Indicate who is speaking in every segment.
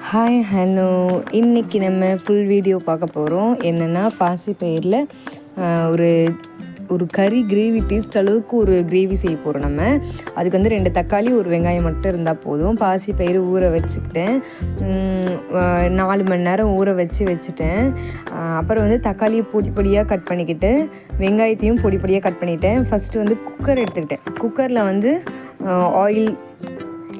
Speaker 1: Hi hello, இன்றைக்கி நம்ம full video பார்க்க போகிறோம். என்னென்னா பாசிப்பயிரில் ஒரு ஒரு கறி கிரேவி டேஸ்ட் அளவுக்கு ஒரு கிரேவி செய்ய போகிறோம். நம்ம அதுக்கு வந்து 2 தக்காளி 1 வெங்காயம் மட்டும் இருந்தால் போதும். பாசிப்பயிறு ஊற வச்சுக்கிட்டேன், 4 மணி நேரம் ஊற வச்சுட்டேன். அப்புறம் வந்து தக்காளியை பொடி பொடியாக கட் பண்ணிக்கிட்டு வெங்காயத்தையும் பொடி பொடியாக கட் பண்ணிவிட்டேன். ஃபஸ்ட்டு வந்து குக்கர் எடுத்துக்கிட்டேன். குக்கரில் வந்து ஆயில்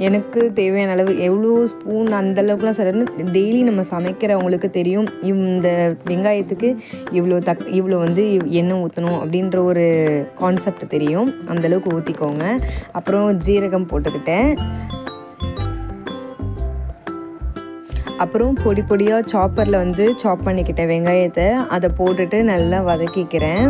Speaker 1: எனக்கு தேவையான அளவு எவ்வளோ ஸ்பூன் அந்தளவுக்குலாம் சரின்னு டெய்லி நம்ம சமைக்கிறவங்களுக்கு தெரியும். இந்த வெங்காயத்துக்கு இவ்வளோ வந்து எண்ணெய் ஊற்றணும் அப்படின்ற ஒரு கான்செப்ட் தெரியும். அந்தளவுக்கு ஊற்றிக்கோங்க. அப்புறம் ஜீரகம் போட்டுக்கிட்டேன். அப்புறம் பொடி பொடியாக சாப்பரில் வந்து சாப் பண்ணிக்கிட்டேன் வெங்காயத்தை. அதை போட்டுட்டு நல்லா வதக்கிக்கிறேன்.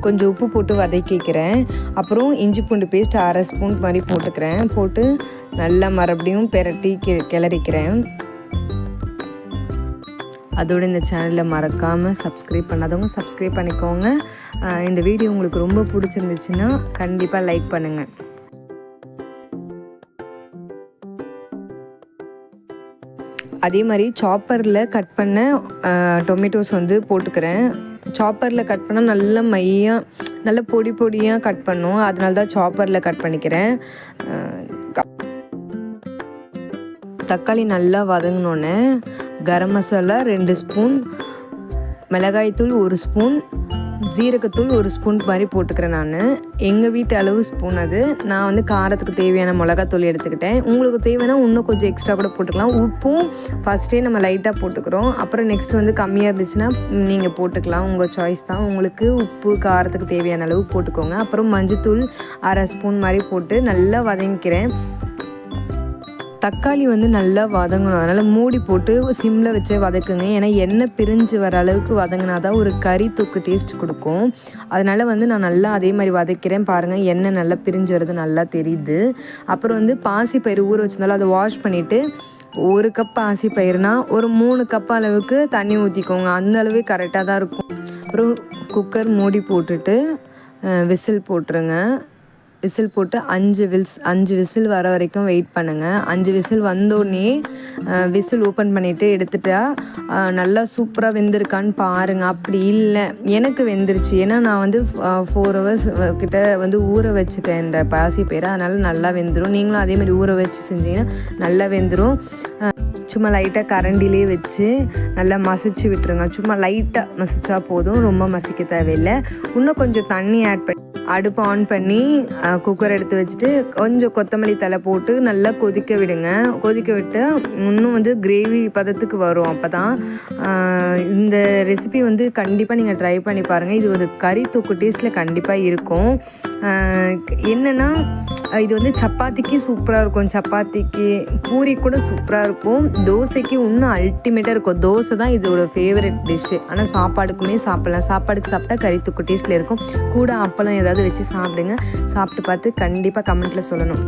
Speaker 1: கொஞ்சம் உப்பு போட்டு வதக்கிக்கிறேன். அப்புறம் இஞ்சி பூண்டு பேஸ்ட் 1/2 ஸ்பூன் மாதிரி போட்டுக்கிறேன். போட்டு நல்லா மறுபடியும் பெரட்டி கிளறிக்கிறேன். அதோடு இந்த சேனலில் மறக்காமல் சப்ஸ்கிரைப் பண்ணாதவங்க சப்ஸ்கிரைப் பண்ணிக்கோங்க. இந்த வீடியோ உங்களுக்கு ரொம்ப பிடிச்சிருந்துச்சுன்னா கண்டிப்பாக லைக் பண்ணுங்கள். அதே மாதிரி சாப்பரில் கட் பண்ண டொமேட்டோஸ் வந்து போட்டுக்கிறேன். சாப்பரில் கட் பண்ணால் நல்ல நல்ல பொடி பொடியாக கட் பண்ணும். அதனால தான் சாப்பரில் கட் பண்ணிக்கிறேன். தக்காளி நல்லா வதங்கினோன்னே கரம் மசாலா 2 ஸ்பூன், மிளகாய்த்தூள் 1 ஸ்பூன், ஜீரகத்தூள் 1 ஸ்பூன் மாதிரி போட்டுக்கிறேன். நான் எங்கள் வீட்டு அளவு ஸ்பூன் அது. நான் வந்து காரத்துக்கு தேவையான மிளகாத்தூள் எடுத்துக்கிட்டேன். உங்களுக்கு தேவைன்னா இன்னும் கொஞ்சம் எக்ஸ்ட்ரா கூட போட்டுக்கலாம். உப்பும் ஃபஸ்ட்டே நம்ம லைட்டாக போட்டுக்கிறோம். அப்புறம் நெக்ஸ்ட் வந்து கம்மியாக இருந்துச்சுன்னா நீங்கள் போட்டுக்கலாம், உங்கள் சாய்ஸ் தான். உங்களுக்கு உப்பு காரத்துக்கு தேவையான அளவு போட்டுக்கோங்க. அப்புறம் மஞ்சத்தூள் 1/2 ஸ்பூன் மாதிரி போட்டு நல்லா வதங்கிக்கிறேன். தக்காளி வந்து நல்லா வதங்கணும், அதனால் மூடி போட்டு சிம்மில் வச்சு வதக்குங்க. ஏன்னா எண்ணெய் பிரிஞ்சு வர அளவுக்கு வதங்கினா தான் ஒரு கறி தொக்கு டேஸ்ட் கொடுக்கும். அதனால் வந்து நான் நல்லா அதே மாதிரி வதக்கிறேன். பாருங்கள், எண்ணெய் நல்லா பிரிஞ்சு வர்றது நல்லா தெரியுது. அப்புறம் வந்து பாசிப்பயிறு ஊற வச்சிருந்தாலும் அதை வாஷ் பண்ணிவிட்டு 1 கப் பாசிப்பயிறுனா ஒரு 3 கப் அளவுக்கு தண்ணி ஊற்றிக்கோங்க. அந்த அளவே கரெக்டாக தான் இருக்கும். அப்புறம் குக்கர் மூடி போட்டுட்டு விசில் போட்டுருங்க. விசில் போட்டு 5 விசில் வர வரைக்கும் வெயிட் பண்ணுங்கள். 5 விசில் வந்தோடனே விசில் ஓப்பன் பண்ணிவிட்டு எடுத்துட்டா நல்லா சூப்பராக வெந்திருக்கான்னு பாருங்கள். அப்படி இல்லை, எனக்கு வெந்துருச்சு. ஏன்னா நான் வந்து 4 hours கிட்ட வந்து ஊற வச்சுட்டேன் இந்த பாசிப்பயிறு. அதனால் நல்லா வெந்துடும். நீங்களும் அதேமாதிரி ஊற வச்சு செஞ்சீங்கன்னா நல்லா வெந்துடும். சும்மா லைட்டாக கரண்டிலே வச்சு நல்லா மசிச்சு விட்டுருங்க. சும்மா லைட்டாக மசிச்சா போதும், ரொம்ப மசிக்க தேவையில்லை. இன்னும் கொஞ்சம் தண்ணி ஆட் பண்ணி அடுப்பு ஆன் பண்ணி குக்கர் எடுத்து வச்சுட்டு கொஞ்சம் கொத்தமல்லி தழை போட்டு நல்லா கொதிக்க விடுங்க. கொதிக்க விட்டு இன்னும் வந்து கிரேவி பதத்துக்கு வரும். அப்போ தான் இந்த ரெசிபி வந்து கண்டிப்பாக நீங்கள் ட்ரை பண்ணி பாருங்கள். இது ஒரு கறி தொக்கு டேஸ்ட்டில் கண்டிப்பாக இருக்கும். என்னென்னா இது வந்து சப்பாத்திக்கு சூப்பராக இருக்கும், சப்பாத்திக்கு பூரி கூட சூப்பராக இருக்கும், தோசைக்கு இன்னும் அல்டிமேட்டாக இருக்கும். தோசை தான் இதோட ஃபேவரட் டிஷ்ஷு. ஆனால் சாப்பாடுக்குமே சாப்பிட்லாம். சாப்பாடுக்கு சாப்பிட்டா கறி தொக்கு டேஸ்ட்டில் இருக்கும். கூட அப்பளம் ஏதாவது வச்சு சாப்பிடுங்க. சாப்பிட்டு பார்த்து கண்டிப்பாக கமெண்ட்டில் சொல்லணும்.